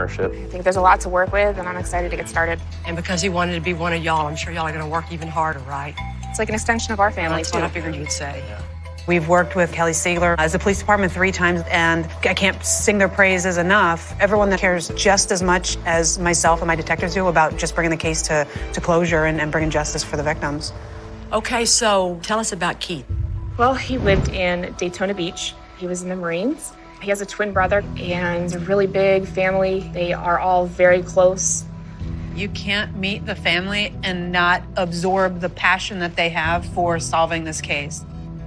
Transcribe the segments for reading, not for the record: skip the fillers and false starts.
I think there's a lot to work with, and I'm excited to get started. And because he wanted to be one of y'all, I'm sure y'all are going to work even harder, right? It's like an extension of our family, That's too. what I figured you'd say. Yeah. We've worked with Kelly Siegler as a police department 3 times, and I can't sing their praises enough. Everyone that cares just as much as myself and my detectives do about just bringing the case to closure and bringing justice for the victims. Okay, so tell us about Keith. Well, he lived in Daytona Beach. He was in the Marines. He has a twin brother and a really big family. They are all very close. You can't meet the family and not absorb the passion that they have for solving this case.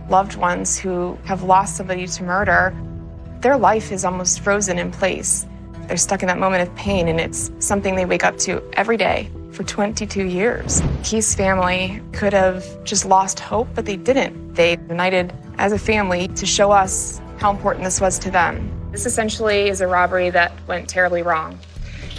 Loved ones who have lost somebody to murder, their life is almost frozen in place. They're stuck in that moment of pain, and it's something they wake up to every day for 22 years. Keith's family could have just lost hope, but they didn't. They united as a family to show us how important this was to them. This essentially is a robbery that went terribly wrong.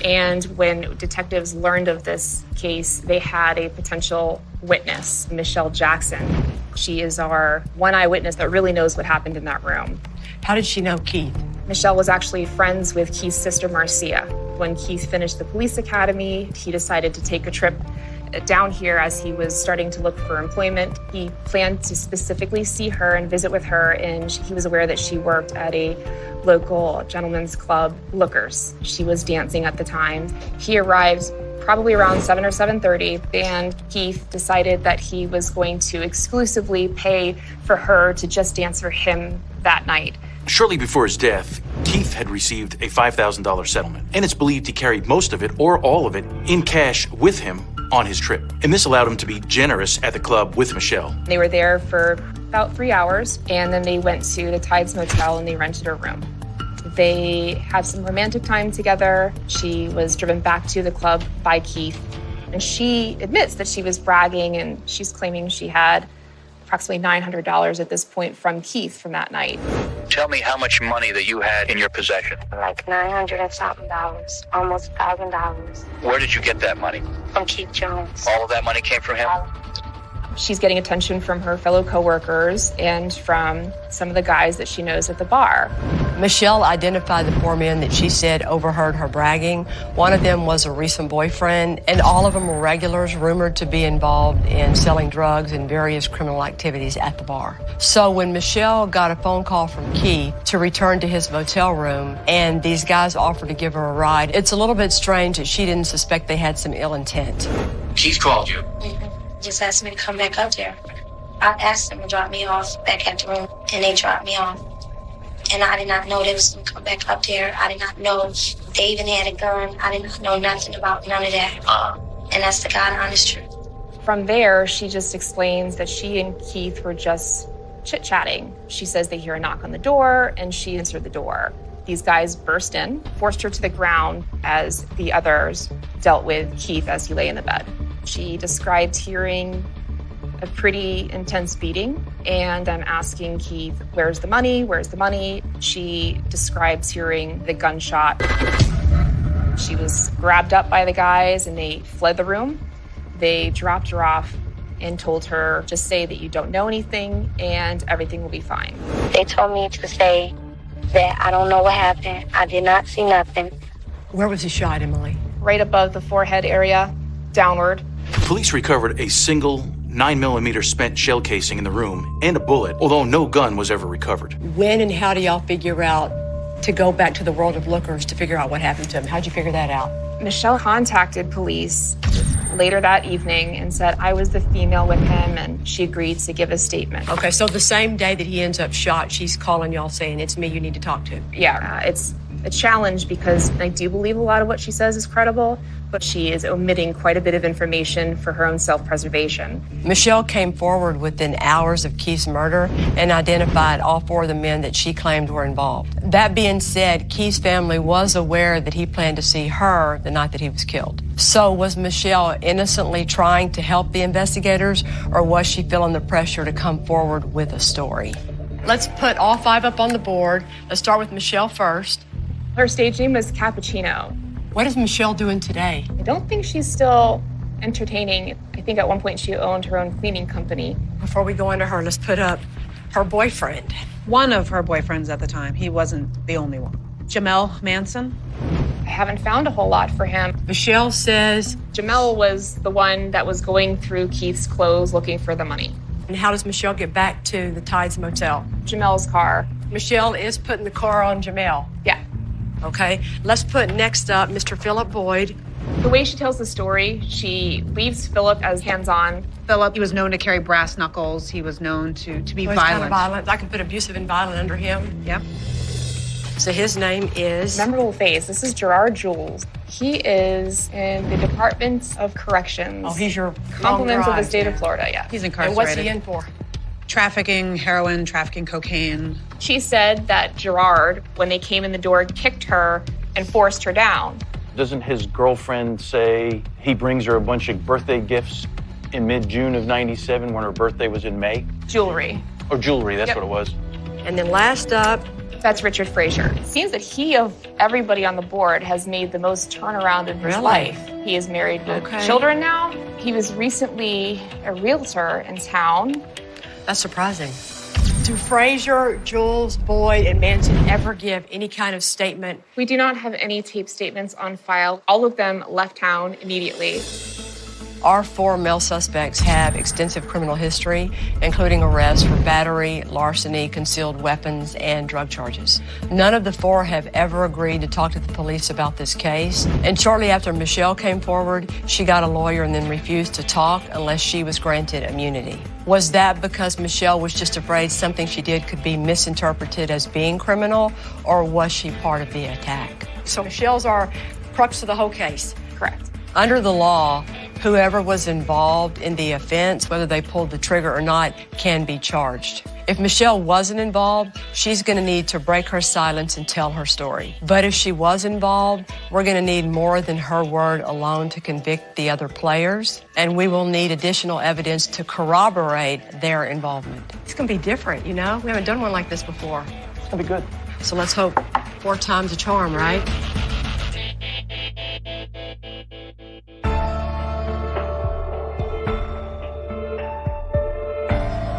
And when detectives learned of this case, they had a potential witness, Michelle Jackson. She is our one eyewitness that really knows what happened in that room. How did she know Keith? Michelle was actually friends with Keith's sister, Marcia. When Keith finished the police academy, he decided to take a trip down here as he was starting to look for employment. He planned to specifically see her and visit with her, and he was aware that she worked at a local gentleman's club, Lookers. She was dancing at the time. He arrived probably around 7 or 7:30, and Keith decided that he was going to exclusively pay for her to just dance for him that night. Shortly before his death, Keith had received a $5,000 settlement, and it's believed he carried most of it or all of it in cash with him on his trip. And this allowed him to be generous at the club with Michelle. They were there for about 3 hours, and then they went to the Tides Motel and they rented a room. They had some romantic time together. She was driven back to the club by Keith, and she admits that she was bragging, and she's claiming she had approximately $900 at this point from Keith from that night. Tell me how much money that you had in your possession. Like $900 and something, almost $1,000. Where did you get that money? From Keith Jones. All of that money came from him? She's getting attention from her fellow coworkers and from some of the guys that she knows at the bar. Michelle identified the 4 men that she said overheard her bragging. One of them was a recent boyfriend, and all of them were regulars rumored to be involved in selling drugs and various criminal activities at the bar. So when Michelle got a phone call from Keith to return to his motel room, and these guys offered to give her a ride, it's a little bit strange that she didn't suspect they had some ill intent. Keith called you. Just asked me to come back up there. I asked them to drop me off back at the room, and they dropped me off. And I did not know they was going to come back up there. I did not know they even had a gun. I did not know nothing about none of that. And that's the God honest truth. From there, she just explains that she and Keith were just chit-chatting. She says they hear a knock on the door, and she answered the door. These guys burst in, forced her to the ground as the others dealt with Keith as he lay in the bed. She described hearing a pretty intense beating, and I'm asking Keith, where's the money? Where's the money? She describes hearing the gunshot. She was grabbed up by the guys, and they fled the room. They dropped her off and told her, just say that you don't know anything, and everything will be fine. They told me to say that I don't know what happened. I did not see nothing. Where was he shot, Emily? Right above the forehead area, downward. Police recovered a single 9mm spent shell casing in the room and a bullet, although no gun was ever recovered. When and how do y'all figure out to go back to the world of Lookers to figure out what happened to him? How'd you figure that out? Michelle contacted police later that evening and said I was the female with him, and she agreed to give a statement. Okay, so the same day that he ends up shot, she's calling y'all saying, it's me you need to talk to. Yeah, it's a challenge because I do believe a lot of what she says is credible, but she is omitting quite a bit of information for her own self-preservation. Michelle came forward within hours of Keith's murder and identified all 4 of the men that she claimed were involved. That being said, Keith's family was aware that he planned to see her the night that he was killed. So was Michelle innocently trying to help the investigators, or was she feeling the pressure to come forward with a story? Let's put all 5 up on the board. Let's start with Michelle first. Her stage name was Cappuccino. What is Michelle doing today? I don't think she's still entertaining. I think at one point she owned her own cleaning company. Before we go into her, let's put up her boyfriend. One of her boyfriends at the time. He wasn't the only one. Jamel Manson. haven't found a whole lot for him. Michelle says, Jamel was the one that was going through Keith's clothes looking for the money. and how does Michelle get back to the Tides Motel? Jamel's car. Michelle is putting the car on Jamel. Yeah. Okay, let's put next up Mr. Philip Boyd. The way she tells the story, she leaves Philip as hands-on. Philip, he was known to carry brass knuckles. He was known to be He's violent. kind of violent. I can put abusive and violent under him. Yep. So his name is? Memorable face. This is Gerard Jules. He is in the Department of Corrections. Oh, he's your Compliments of the long state of drive. Florida, yeah. He's And incarcerated. what's he in for? Trafficking heroin, trafficking cocaine. She said that Gerard, when they came in the door, kicked her and forced her down. Doesn't his girlfriend say he brings her a bunch of birthday gifts in mid-June of '97 when her birthday was in May? Jewelry. Or jewelry, that's Yep. what it was. And then last up, That's Richard Frazier. It seems that he, of everybody on the board, has made the most turnaround in his Really? life. He is married with Okay. children now. He was recently a realtor in town. that's surprising. Do Frazier, Jules, Boyd, and Manson ever give any kind of statement? We do not have any tape statements on file. All of them left town immediately. Our 4 male suspects have extensive criminal history, including arrests for battery, larceny, concealed weapons, and drug charges. None of the 4 have ever agreed to talk to the police about this case. And shortly after Michelle came forward, she got a lawyer and then refused to talk unless she was granted immunity. Was that because Michelle was just afraid something she did could be misinterpreted as being criminal, or was she part of the attack? So Michelle's our crux of the whole case. Correct. Under the law, whoever was involved in the offense, whether they pulled the trigger or not, can be charged. If Michelle wasn't involved, she's going to need to break her silence and tell her story. But if she was involved, we're going to need more than her word alone to convict the other players, and we will need additional evidence to corroborate their involvement. It's going to be different, you know? We haven't done one like this before. It's gonna be good. So let's hope 4 times a charm, right?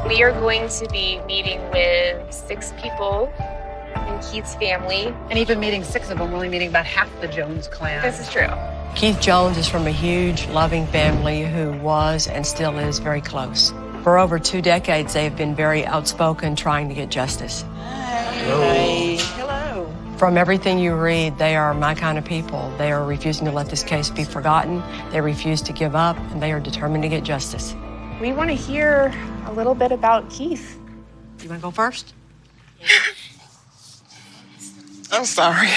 We are going to be meeting with 6 people in Keith's family. And even meeting 6 of them, we're only meeting about half the Jones clan. This is true. Keith Jones is from a huge, loving family who was and still is very close. For over 2 decades, they have been very outspoken trying to get justice. Hi. Hello. From everything you read, they are my kind of people. They are refusing to let this case be forgotten. They refuse to give up, and they are determined to get justice. We want to hear a little bit about Keith. You want to go first? I'm sorry.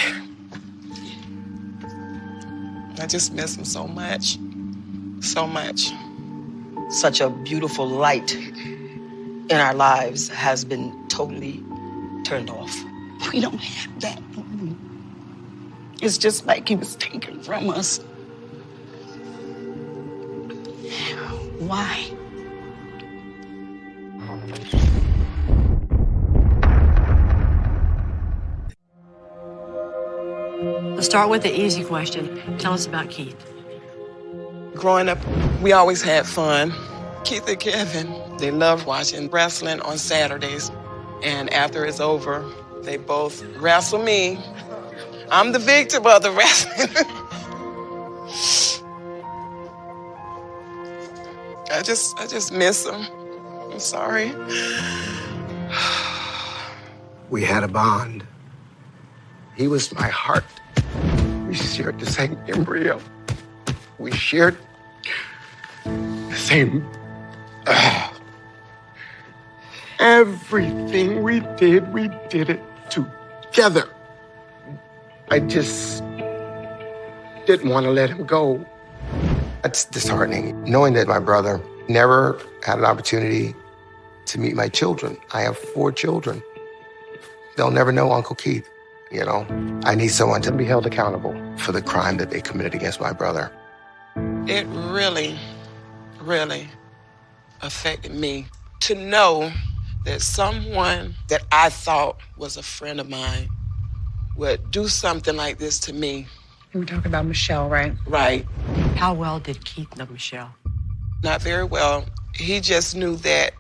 I just miss him so much. So much. Such a beautiful light in our lives has been totally turned off. We don't have that no more. It's just like he was taken from us. Why? Let's start with the easy question. Tell us about Keith. Growing up, we always had fun. Keith and Kevin, they loved watching wrestling on Saturdays. And after it's over, they both wrestle me. I'm the victim of the wrestling. I just miss him. I'm sorry. We had a bond. He was my heart. We shared the same embryo. We shared the same... Everything we did it together. I just didn't want to let him go. It's disheartening, knowing that my brother never had an opportunity to meet my children. I have 4 children. They'll never know Uncle Keith, you know? I need someone to be held accountable for the crime that they committed against my brother. It really, really affected me to know that someone that I thought was a friend of mine would do something like this to me. We were talking about Michelle, right? Right. How well did Keith know Michelle? Not very well. He just knew that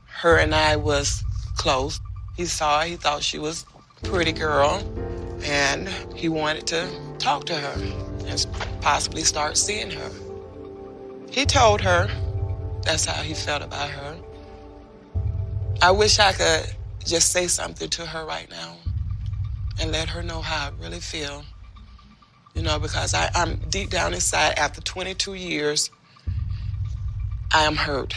her and I was close. He saw her, he thought she was a pretty girl. and he wanted to talk to her and possibly start seeing her. He told her that's how he felt about her. I wish I could just say something to her right now and let her know how I really feel. You know, because I'm deep down inside, after 22 years, I am hurt.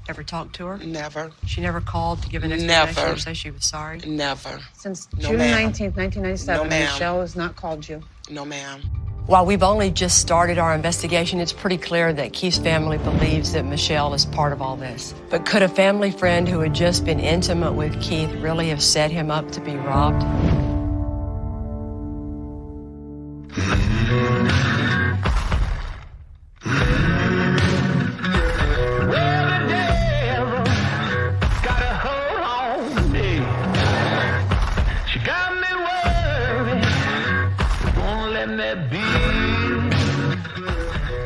Ever talked to her? Never. She never called to give an explanation Never. or say she was sorry? Never. Since No, June ma'am. 19th, 1997, No, ma'am. Michelle has not called you. No, ma'am. While we've only just started our investigation, it's pretty clear that Keith's family believes that Michelle is part of all this. But could a family friend who had just been intimate with Keith really have set him up to be robbed?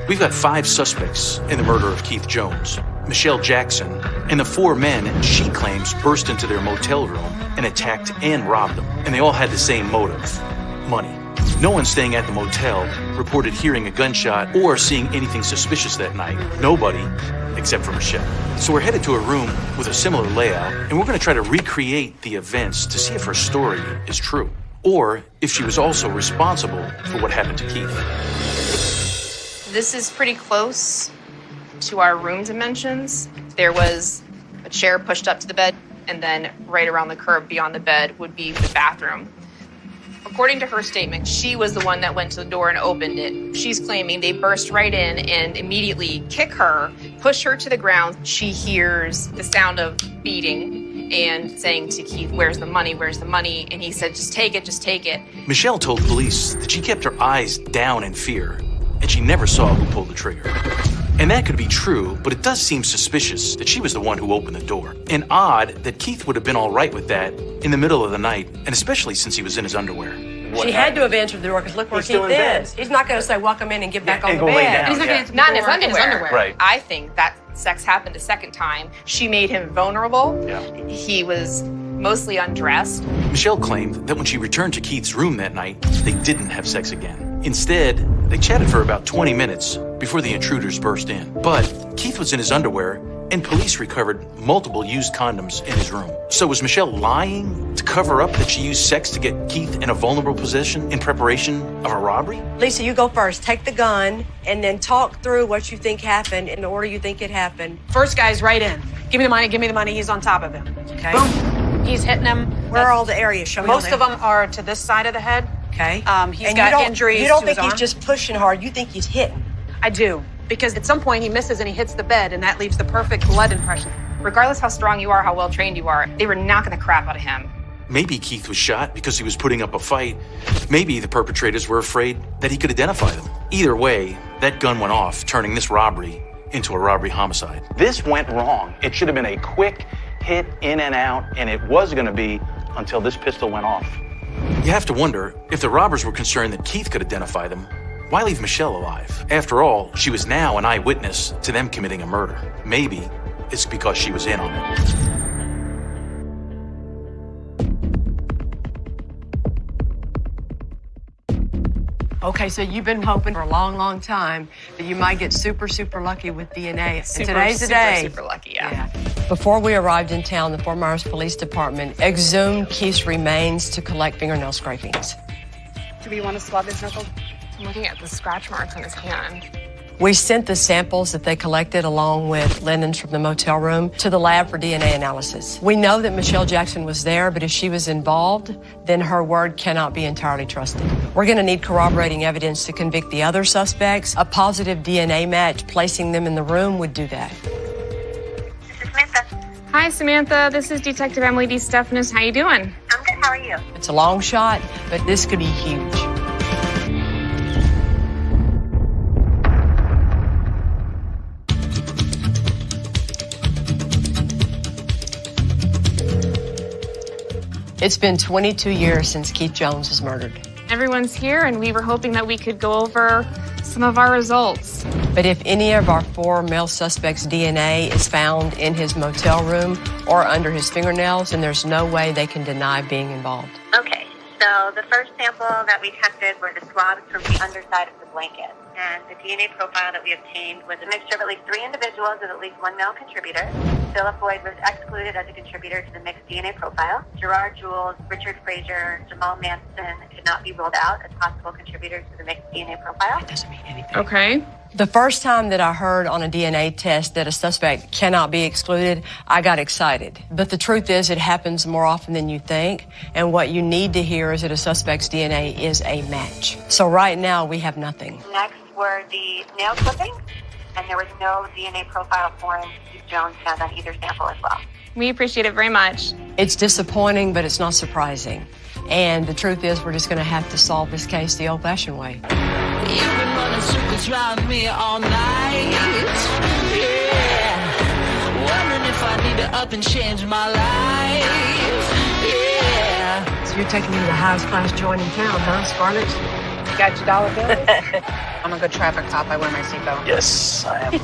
We've got 5 suspects in the murder of Keith Jones, Michelle Jackson, and the 4 men she claims burst into their motel room and attacked and robbed them. And they all had the same motive: money. No one staying at the motel reported hearing a gunshot or seeing anything suspicious that night. Nobody, except for Michelle. So we're headed to a room with a similar layout, and we're going to try to recreate the events to see if her story is true, or if she was also responsible for what happened to Keith. This is pretty close to our room dimensions. There was a chair pushed up to the bed, and then right around the curb beyond the bed would be the bathroom. According to her statement, she was the one that went to the door and opened it. She's claiming they burst right in and immediately kick her, push her to the ground. She hears the sound of beating and saying to Keith, "Where's the money? Where's the money?" And he said, "Just take it, just take it." Michelle told police that she kept her eyes down in fear, and she never saw who pulled the trigger. And that could be true, but it does seem suspicious that she was the one who opened the door. And odd that Keith would have been all right with that in the middle of the night, and especially since he was in his underwear. She had to have answered the door because look where Keith is. He's not going to say, welcome in and get back on the bed. He's not going to Not in his underwear. Right. I think that sex happened the second time. She made him vulnerable. Yeah. He was mostly undressed. Michelle claimed that when she returned to Keith's room that night, they didn't have sex again. Instead, they chatted for about 20 minutes before the intruders burst in. But Keith was in his underwear, and police recovered multiple used condoms in his room. So was Michelle lying to cover up that she used sex to get Keith in a vulnerable position in preparation of a robbery? Lisa, you go first. Take the gun and then talk through what you think happened in the order you think it happened. First guy's right in. Give me the money, give me the money. He's on top of him. Okay. Boom. He's hitting him. Where are all the areas? Show me all Most of them are to this side of the head. Okay. He's And got injuries You don't to think his he's arm. just pushing hard. You think he's hitting. I do. Because at some point he misses and he hits the bed, and that leaves the perfect blood impression. Regardless how strong you are, how well trained you are, they were knocking the crap out of him. Maybe Keith was shot because he was putting up a fight. Maybe the perpetrators were afraid that he could identify them. Either way, that gun went off, turning this robbery into a robbery homicide. This went wrong. It should have been a quick hit in and out, and it was going to be until this pistol went off. You have to wonder, if the robbers were concerned that Keith could identify them, why leave Michelle alive? After all, she was now an eyewitness to them committing a murder. Maybe it's because she was in on it. Okay, so you've been hoping for a long, long time that you might get super, super lucky with DNA. And today's the day. Super lucky, yeah. Before we arrived in town, the Fort Myers Police Department exhumed Keith's remains to collect fingernail scrapings. Do you want to swab his knuckle? I'm looking at the scratch marks on his hand. We sent the samples that they collected along with linens from the motel room to the lab for DNA analysis. We know that Michelle Jackson was there, but if she was involved, then her word cannot be entirely trusted. We're going to need corroborating evidence to convict the other suspects. A positive DNA match placing them in the room would do that. This is Samantha. Hi, Samantha. This is Detective Emily DeStephanis. How you doing? I'm good. How are you? It's a long shot, but this could be huge. It's been 22 years since Keith Jones was murdered. Everyone's here, and we were hoping that we could go over some of our results. But if any of our 4 male suspects' DNA is found in his motel room or under his fingernails, then there's no way they can deny being involved. Okay. So the first sample that we tested were the swabs from the underside of the blanket. And the DNA profile that we obtained was a mixture of at least 3 individuals with at least 1 male contributor. Philip Boyd was excluded as a contributor to the mixed DNA profile. Gerard Jules, Richard Frazier, Jamal Manson could not be ruled out as possible contributors to the mixed DNA profile. That doesn't mean anything. Okay. The first time that I heard on a DNA test that a suspect cannot be excluded, I got excited. But the truth is it happens more often than you think. And what you need to hear is that a suspect's DNA is a match. So right now we have nothing. Next were the nail clippings, and there was no DNA profile formed. Jones found on either sample as well. We appreciate it very much. It's disappointing, but it's not surprising. And the truth is we're just going to have to solve this case the old-fashioned way. You've been running circles round me all night. Yeah. Wondering if I need to up and change my life. Yeah. So you're taking me to the highest class joint in town, huh, Scarlett? You got your dollar bill? I'm a good traffic cop. I wear my seatbelt. Yes, I am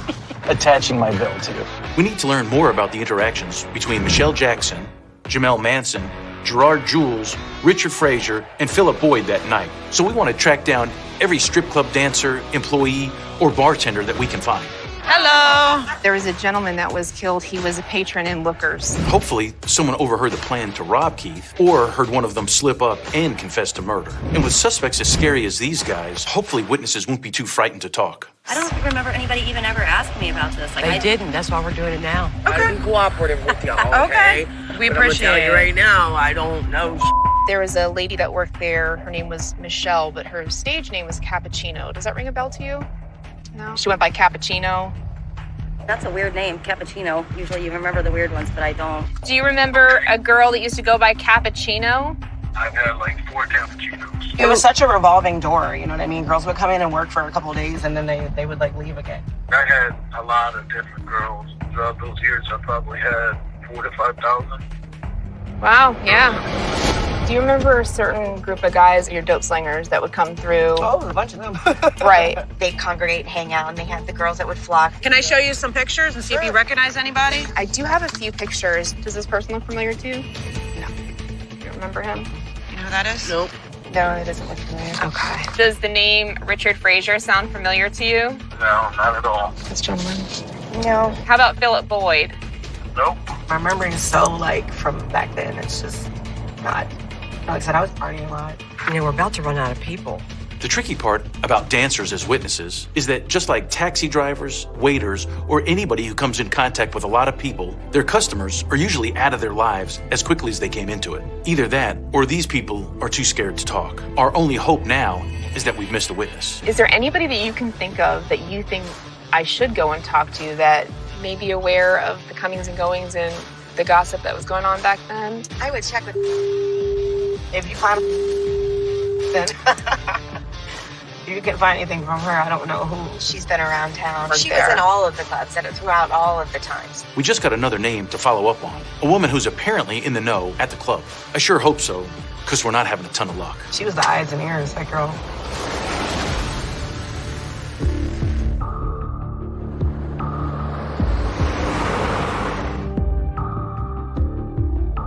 attaching my bill to you. We need to learn more about the interactions between Michelle Jackson, Jamel Manson, Gerard Jules, Richard Frazier, and Philip Boyd that night. So we want to track down every strip club dancer, employee, or bartender that we can find. Hello. There was a gentleman that was killed. He was a patron in Lookers. Hopefully, someone overheard the plan to rob Keith or heard one of them slip up and confess to murder. And with suspects as scary as these guys, hopefully witnesses won't be too frightened to talk. I don't remember anybody even ever asking me about this. They didn't. That's why we're doing it now. I've been cooperative with y'all, okay? We But appreciate I'm gonna tell you it. right now, I don't know. There was a lady that worked there. Her name was Michelle, but her stage name was Cappuccino. Does that ring a bell to you? No? She went by Cappuccino. That's a weird name, Cappuccino. Usually you remember the weird ones, but I don't. Do you remember a girl that used to go by Cappuccino? I've had like 4 cappuccinos. It was such a revolving door, you know what I mean? Girls would come in and work for a couple of days, and then they would, like, leave again. I had a lot of different girls. Throughout those years, I probably had 4,000 to 5,000. Wow, yeah. Do you remember a certain group of guys, your dope slingers, that would come through? Oh, a bunch of them. Right. They'd congregate, hang out, and they had the girls that would flock. Can I show you some pictures and see if you recognize anybody? I do have a few pictures. Does this person look familiar to you? No. Do you remember him? You know who that is? Nope. No, it doesn't look familiar. Okay. Does the name Richard Frazier sound familiar to you? No, not at all. This gentleman? No. How about Philip Boyd? Nope. My memory is so, like, from back then, it's just not. Like I said, I was partying a lot. You know, we're about to run out of people. The tricky part about dancers as witnesses is that just like taxi drivers, waiters, or anybody who comes in contact with a lot of people, their customers are usually out of their lives as quickly as they came into it. Either that, or these people are too scared to talk. Our only hope now is that we've missed a witness. Is there anybody that you can think of that you think I should go and talk to that may be aware of the comings and goings and the gossip that was going on back then? I would check with. If you find then if you can find anything from her, I don't know who. She's been around town. Worked She there. was in all of the clubs and throughout all of the times. We just got another name to follow up on. A woman who's apparently in the know at the club. I sure hope so, because we're not having a ton of luck. She was the eyes and ears, that girl.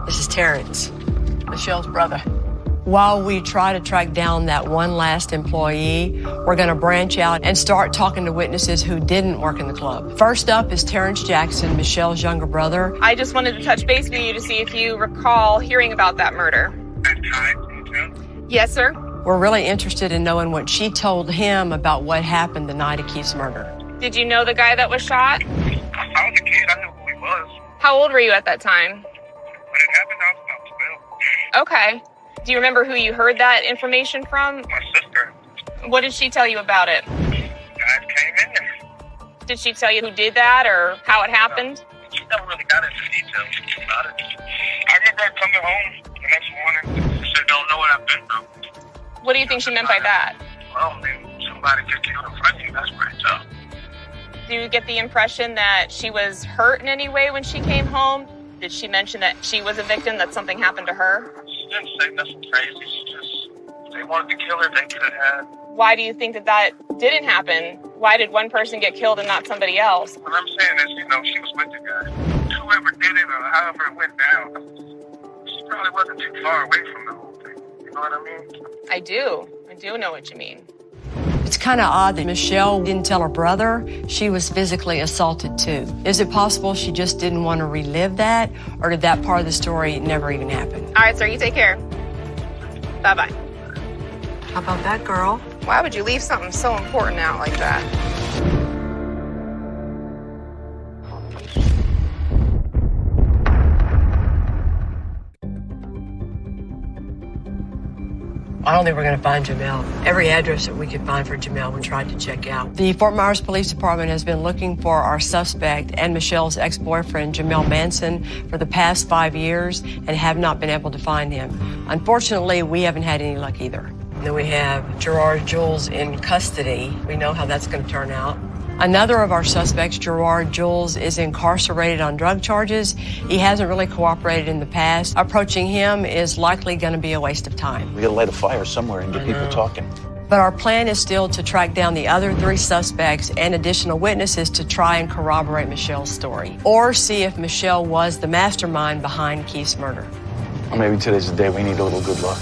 This is Terrence, Michelle's brother. While we try to track down that one last employee, we're going to branch out and start talking to witnesses who didn't work in the club. First up is Terrence Jackson, Michelle's younger brother. I just wanted to touch base with you to see if you recall hearing about that murder. Yes, sir. We're really interested in knowing what she told him about what happened the night of Keith's murder. Did you know the guy that was shot? I was a kid. I knew who he was. How old were you at that time? When it happened, I was about 12. Okay. Do you remember who you heard that information from? My sister. What did she tell you about it? Guys came in there. Did she tell you who did that or how it happened? She never really got into details about it. I remember her coming home the next morning. She said, don't know what I've been through. What do you think she meant by that? Well, I mean, somebody get killed in front of you. That's pretty tough. Do you get the impression that she was hurt in any way when she came home? Did she mention that she was a victim, that something happened to her? She didn't say nothing crazy. She just, if they wanted to kill her, they could have had. Why do you think that that didn't happen? Why did one person get killed and not somebody else? What I'm saying is, you know, she was with the guy. Whoever did it or however it went down, she probably wasn't too far away from the whole thing. You know what I mean? I do know what you mean. It's kind of odd that Michelle didn't tell her brother she was physically assaulted too. Is it possible she just didn't want to relive that, or did that part of the story never even happen? All right, sir, you take care. Bye-bye. How about that, girl? Why would you leave something so important out like that? I don't think we're going to find Jamel. Every address that we could find for Jamel, we tried to check out. The Fort Myers Police Department has been looking for our suspect and Michelle's ex-boyfriend, Jamel Manson, for the past 5 years and have not been able to find him. Unfortunately, we haven't had any luck either. And then we have Gerard Jules in custody. We know how that's going to turn out. Another of our suspects, Gerard Jules, is incarcerated on drug charges. He hasn't really cooperated in the past. Approaching him is likely going to be a waste of time. We gotta light a fire somewhere and get people talking. But our plan is still to track down the other 3 suspects and additional witnesses to try and corroborate Michelle's story, or see if Michelle was the mastermind behind Keith's murder. Or maybe today's the day we need a little good luck.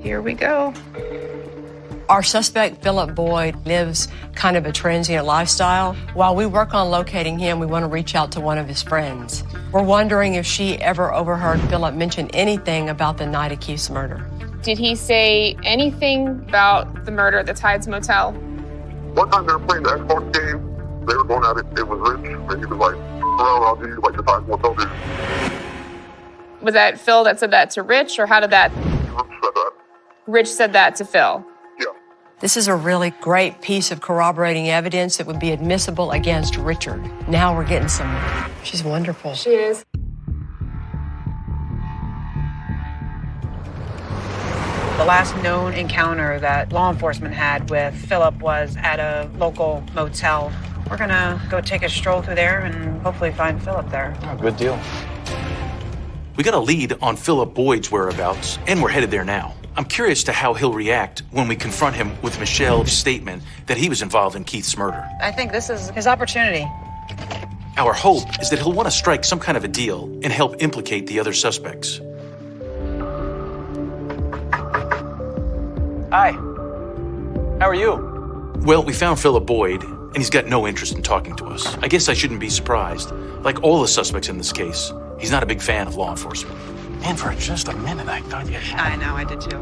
Here we go. Our suspect, Philip Boyd, lives kind of a transient lifestyle. While we work on locating him, we want to reach out to one of his friends. We're wondering if she ever overheard Philip mention anything about the night of Keith's murder. Did he say anything about the murder at the Tides Motel? One time they were playing the Xbox game. They were going at it. It was Rich, and he was like, "Bro, I'll give you like the Tides Motel dude." Was that Phil that said that to Rich, or how did that? Rich said that. Rich said that to Phil. Yeah. This is a really great piece of corroborating evidence that would be admissible against Richard. Now we're getting somewhere. She's wonderful. She is. The last known encounter that law enforcement had with Philip was at a local motel. We're gonna go take a stroll through there and hopefully find Philip there. Oh, good deal. We got a lead on Philip Boyd's whereabouts, and we're headed there now. I'm curious to how he'll react when we confront him with Michelle's statement that he was involved in Keith's murder. I think this is his opportunity. Our hope is that he'll want to strike some kind of a deal and help implicate the other suspects. Hi. How are you? Well, we found Philip Boyd, and he's got no interest in talking to us. I guess I shouldn't be surprised. Like all the suspects in this case, he's not a big fan of law enforcement. Man, for just a minute, I thought you had... I know, I did too.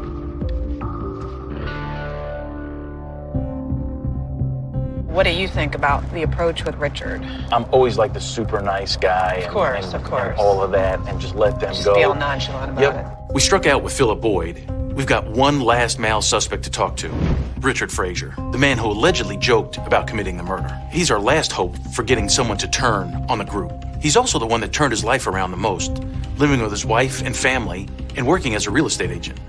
What do you think about the approach with Richard? I'm always like the super nice guy. Of course. And all of that, and just let them go. Just be all nonchalant about it. We struck out with Philip Boyd. We've got one last male suspect to talk to, Richard Frazier, the man who allegedly joked about committing the murder. He's our last hope for getting someone to turn on the group. He's also the one that turned his life around the most, living with his wife and family and working as a real estate agent.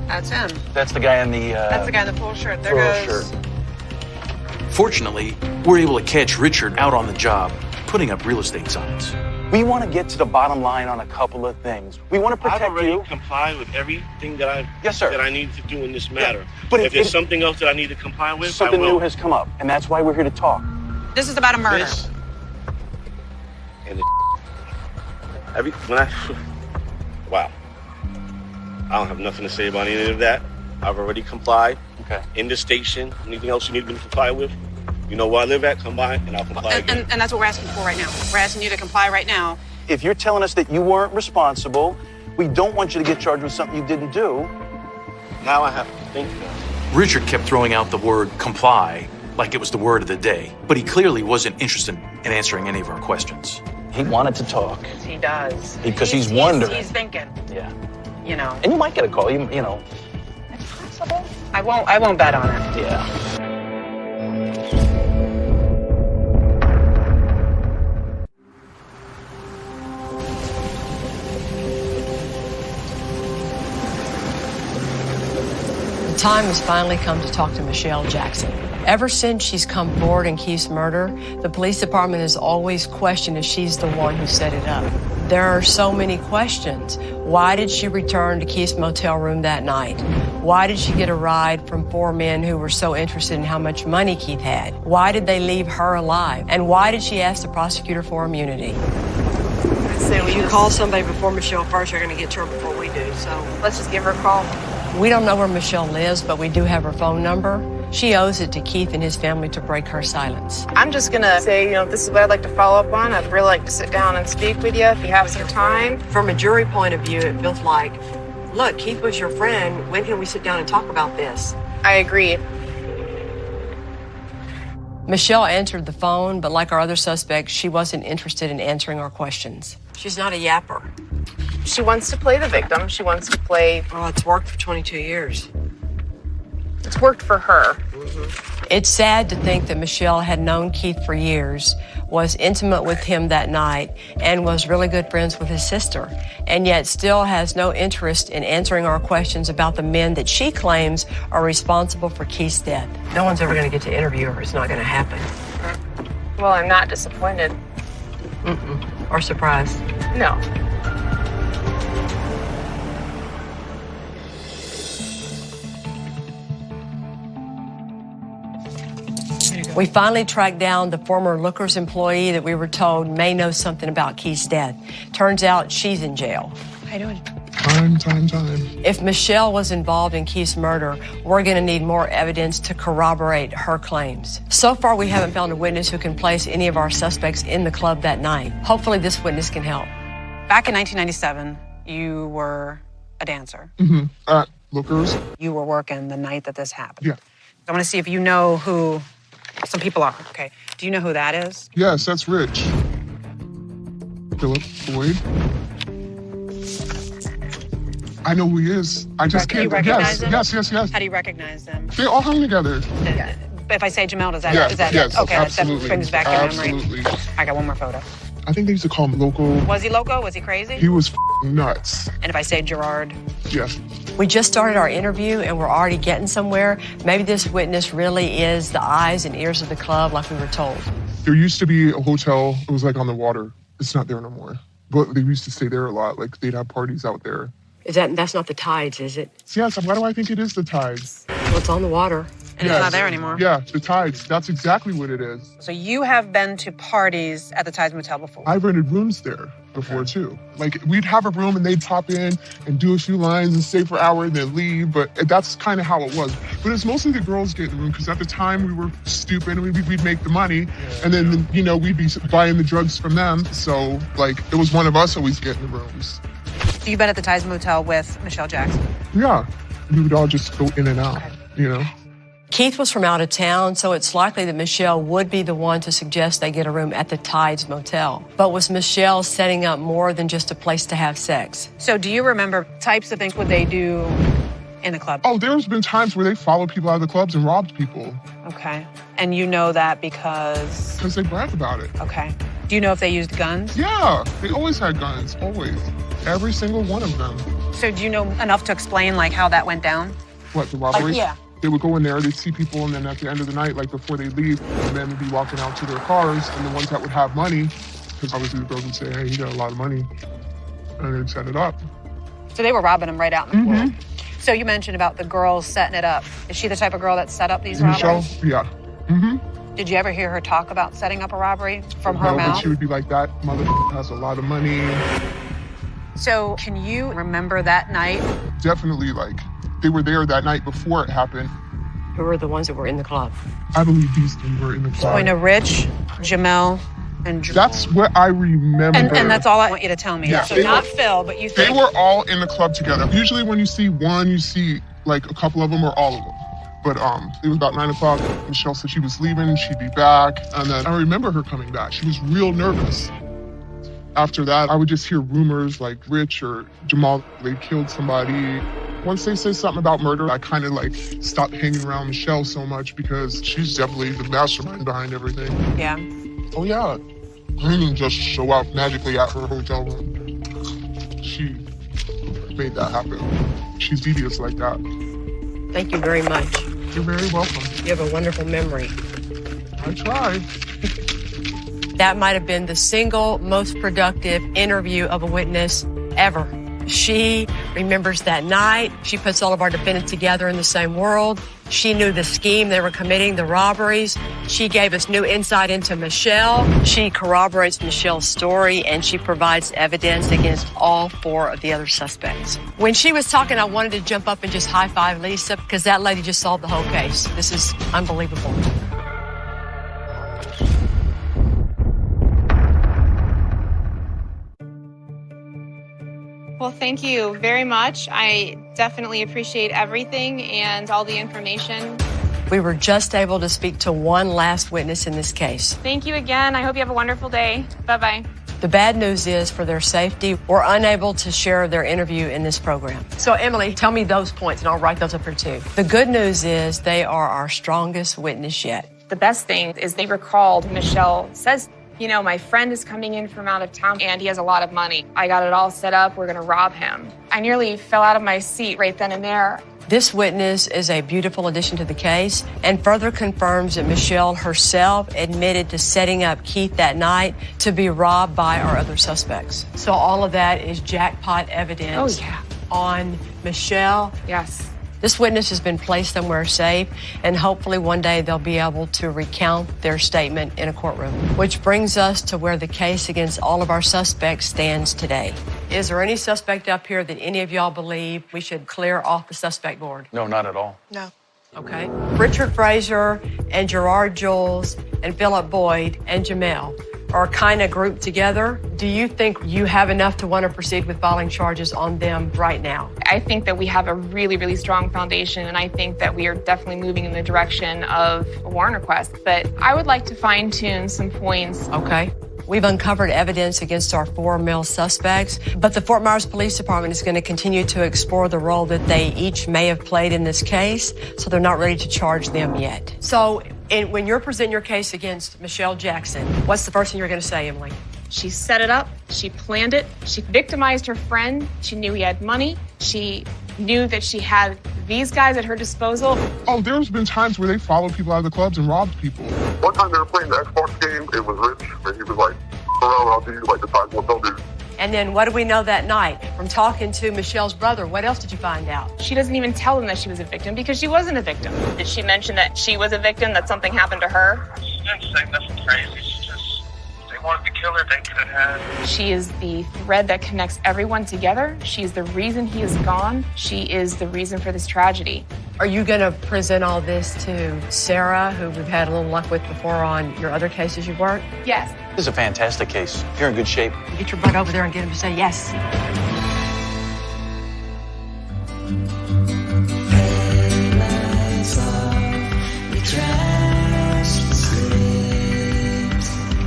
That's him. That's the guy in the... That's the guy in the full shirt. There goes. Shirt. Fortunately, we're able to catch Richard out on the job, putting up real estate signs. We want to get to the bottom line on a couple of things. We want to protect I've already you. complied with everything that I Yes, sir. that I need to do in this matter. Yeah, but if there's something else that I need to comply with, something I will. new has come up, and that's why we're here to talk. This is about a murder. This and wow. I don't have nothing to say about any of that. I've already complied. Okay. In the station. Anything else you need me to comply with? You know where I live at, come by and I'll comply again. And that's what we're asking for right now. We're asking you to comply right now. If you're telling us that you weren't responsible, we don't want you to get charged with something you didn't do. Now I have to think about it. Richard kept throwing out the word comply like it was the word of the day, but he clearly wasn't interested in answering any of our questions. He wanted to talk. He does. Because he's wondering. He's thinking. Yeah. You know. And you might get a call, you know. It's possible. I won't bet on it. Yeah. The time has finally come to talk to Michelle Jackson. Ever since she's come forward in Keith's murder, the police department has always questioned if she's the one who set it up. There are so many questions. Why did she return to Keith's motel room that night? Why did she get a ride from 4 men who were so interested in how much money Keith had? Why did they leave her alive? And why did she ask the prosecutor for immunity? If you call somebody before Michelle first, you're going to get to her before we do, so Let's just give her a call. we don't know where Michelle lives, but we do have her phone number. She owes it to Keith and his family to break her silence. I'm just gonna say, this is what I'd like to follow up on. I'd really like to sit down and speak with you if you have some time. From a jury point of view, it feels like, look, Keith was your friend. When can we sit down and talk about this? I agree. Michelle answered the phone, but like our other suspects, she wasn't interested in answering our questions. She's not a yapper. She wants to play the victim. She wants to play. Well, it's worked for 22 years. It's worked for her. It's sad to think that Michelle had known Keith for years, was intimate with him that night, and was really good friends with his sister, and yet still has no interest in answering our questions about the men that she claims are responsible for Keith's death. No one's ever going to get to interview her. It's not going to happen. Well, I'm not disappointed. Or surprised. No. We finally tracked down the former Lookers employee that we were told may know something about Keith's death. Turns out she's in jail. How you doing? Time. If Michelle was involved in Keith's murder, we're going to need more evidence to corroborate her claims. So far, we haven't found a witness who can place any of our suspects in the club that night. Hopefully, this witness can help. Back in 1997, you were a dancer. At Lookers. You were working the night that this happened. Yeah. I want to see if you know who some people are. Okay. Do you know who that is? Yes, that's Rich. Philip Floyd. I know who he is. I just Can you can't. recognize them? Yes. How do you recognize them? They all hung together. If I say Jamel, does that? Yes, Is that yes, okay? absolutely. That brings back your memory. Absolutely. I got one more photo. I think they used to call him Loco. Was he loco? Was he crazy? He was nuts. And if I say Gerard? Yes. We just started our interview and we're already getting somewhere. Maybe this witness really is the eyes and ears of the club like we were told. There used to be a hotel. It was like on the water. It's not there no more. But they used to stay there a lot. Like they'd have parties out there. That's not the Tides, is it? Yes, why do I think it is the Tides? Well, it's on the water. And it's not there anymore. Yeah, the Tides. That's exactly what it is. So you have been to parties at the Tides Motel before? I rented rooms there before too. Like we'd have a room and they'd pop in and do a few lines and stay for an hour and then leave. But that's kind of how it was. But it's mostly the girls getting the room because at the time we were stupid and we'd make the money and then we'd be buying the drugs from them. So like it was one of us always getting the rooms. So you've been at the Tides Motel with Michelle Jackson? Yeah, we would all just go in and out, Keith was from out of town, so it's likely that Michelle would be the one to suggest they get a room at the Tides Motel. But was Michelle setting up more than just a place to have sex? So do you remember types of things would they do in the club? Oh, there's been times where they followed people out of the clubs and robbed people. Okay. And you know that because? Because they brag about it. Okay. Do you know if they used guns? Yeah, they always had guns, always. Every single one of them. So do you know enough to explain like how that went down? What, the robbery? Yeah. They would go in there, they'd see people, and then at the end of the night, like before they leave, the men would be walking out to their cars, and the ones that would have money, because obviously the girls would say, hey, he got a lot of money, and they'd set it up. So they were robbing them right out in the pool. So you mentioned about the girls setting it up. Is she the type of girl that set up these robberies? Yeah. Did you ever hear her talk about setting up a robbery from her No, mouth? but she would be like, that mother has a lot of money. So can you remember that night? Definitely, like, they were there that night before it happened. Who were the ones that were in the club? I believe these three were in the club. So I know Rich, Jamel, and Drew. That's what I remember. And that's all I want you to tell me. Yeah, so not Phil, but you think. They were all in the club together. Usually when you see one, you see like a couple of them or all of them. But it was about 9 o'clock. Michelle said she was leaving, she'd be back. And then I remember her coming back. She was real nervous. After that, I would just hear rumors like Rich or Jamal, they killed somebody. Once they say something about murder, I kind of like stopped hanging around Michelle so much because she's definitely the mastermind behind everything. Yeah. Oh yeah. I didn't just show up magically at her hotel room. She made that happen. She's devious like that. Thank you very much. You're very welcome. You have a wonderful memory. I try. That might have been the single most productive interview of a witness ever. She remembers that night. She puts all of our defendants together in the same world. She knew the scheme they were committing, the robberies. She gave us new insight into Michelle. She corroborates Michelle's story, and she provides evidence against all 4 of the other suspects. When she was talking, I wanted to jump up and just high-five Lisa because that lady just solved the whole case. This is unbelievable. Well, thank you very much. I definitely appreciate everything and all the information. We were just able to speak to one last witness in this case. Thank you again. I hope you have a wonderful day. Bye-bye. The bad news is, for their safety, we're unable to share their interview in this program. So, Emily, tell me those points, and I'll write those up here, too. The good news is they are our strongest witness yet. The best thing is they recalled Michelle says, you know, my friend is coming in from out of town and he has a lot of money. I got it all set up. We're going to rob him. I nearly fell out of my seat right then and there. This witness is a beautiful addition to the case and further confirms that Michelle herself admitted to setting up Keith that night to be robbed by our other suspects. So all of that is jackpot evidence on Michelle. Yes. This witness has been placed somewhere safe, and hopefully one day they'll be able to recount their statement in a courtroom. Which brings us to where the case against all of our suspects stands today. Is there any suspect up here that any of y'all believe we should clear off the suspect board? No, not at all. No. Okay. Richard Frazier and Gerard Jules and Philip Boyd and Jamel are kind of grouped together. Do you think you have enough to want to proceed with filing charges on them right now? I think that we have a really, really strong foundation, and I think that we are definitely moving in the direction of a warrant request. But I would like to fine-tune some points. Okay. We've uncovered evidence against our 4 male suspects, but the Fort Myers Police Department is going to continue to explore the role that they each may have played in this case, so they're not ready to charge them yet. So when you're presenting your case against Michelle Jackson, what's the first thing you're going to say, Emily? She set it up. She planned it. She victimized her friend. She knew he had money. She knew that she had these guys at her disposal. Oh, there's been times where they followed people out of the clubs and robbed people. One time they were playing the Xbox game. It was Rich, and he was like, around, I'll do you like the time will tell dude. And then what did we know that night? From talking to Michelle's brother, what else did you find out? She doesn't even tell them that she was a victim because she wasn't a victim. Did she mention that she was a victim, that something happened to her? She didn't say nothing crazy. She just, they wanted to kill her, they could have. She is the thread that connects everyone together. She's the reason he is gone. She is the reason for this tragedy. Are you going to present all this to Sarah, who we've had a little luck with before on your other cases you've worked? Yes. This is a fantastic case. You're in good shape. Get your butt over there and get him to say yes.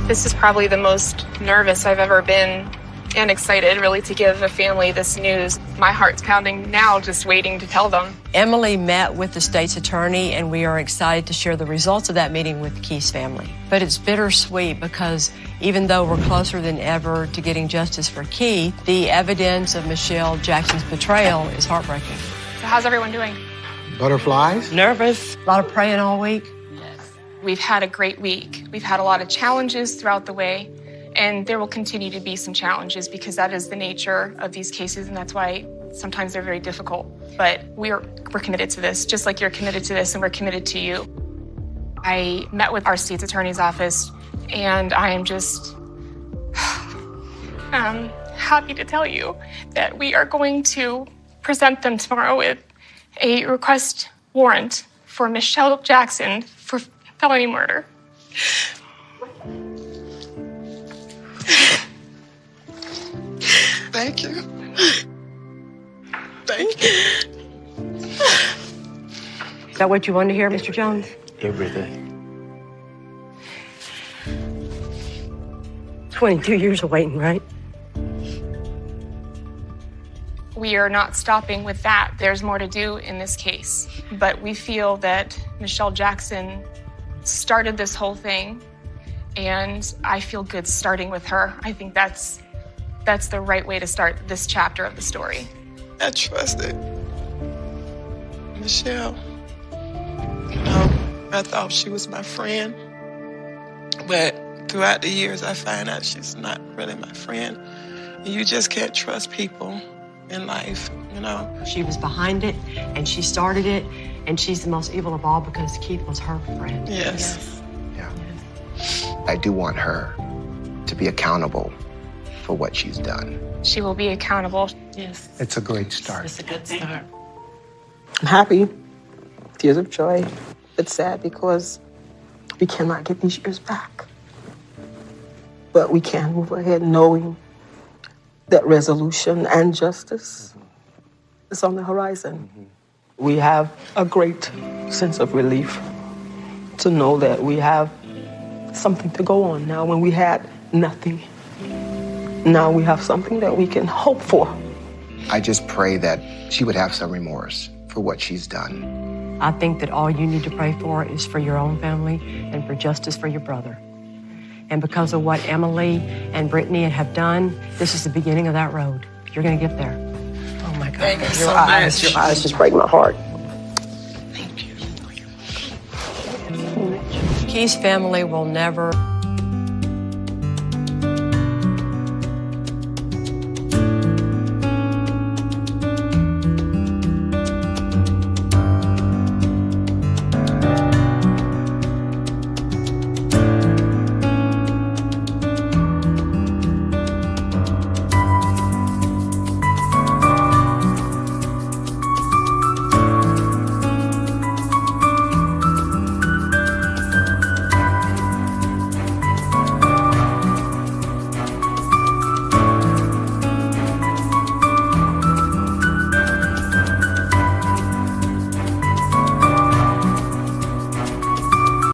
This is probably the most nervous I've ever been and excited, really, to give a family this news. My heart's pounding now, just waiting to tell them. Emily met with the state's attorney, and we are excited to share the results of that meeting with Keith's family. But it's bittersweet because even though we're closer than ever to getting justice for Keith, the evidence of Michelle Jackson's betrayal is heartbreaking. So how's everyone doing? Butterflies? Nervous. A lot of praying all week. We've had a great week. We've had a lot of challenges throughout the way, and there will continue to be some challenges because that is the nature of these cases, and that's why sometimes they're very difficult. But we're committed to this, just like you're committed to this, and we're committed to you. I met with our state's attorney's office, and I am just happy to tell you that we are going to present them tomorrow with a request warrant for Michelle Jackson for felony murder. Thank you. Thank you. Is that what you wanted to hear, Mr. Jones? Everything. 22 years of waiting, right? We are not stopping with that. There's more to do in this case. But we feel that Michelle Jackson started this whole thing, and I feel good starting with her. I think that's the right way to start this chapter of the story. I trusted Michelle. You know, I thought she was my friend, but throughout the years, I find out she's not really my friend. And you just can't trust people in life, you know. She was behind it, and she started it, and she's the most evil of all because Keith was her friend. Yes. Yeah. I do want her to be accountable for what she's done. She will be accountable. Yes. It's a great start. It's a good start. I'm happy. Tears of joy. It's sad because we cannot get these years back. But we can move ahead knowing that resolution and justice is on the horizon. We have a great sense of relief to know that we have something to go on now when we had nothing. Now we have something that we can hope for. I just pray that she would have some remorse for what she's done. I think that all you need to pray for is for your own family and for justice for your brother. And because of what Emily and Brittany have done, this is the beginning of that road. You're going to get there. Oh my God. Thank you so Your eyes just break my heart. Keith's family will never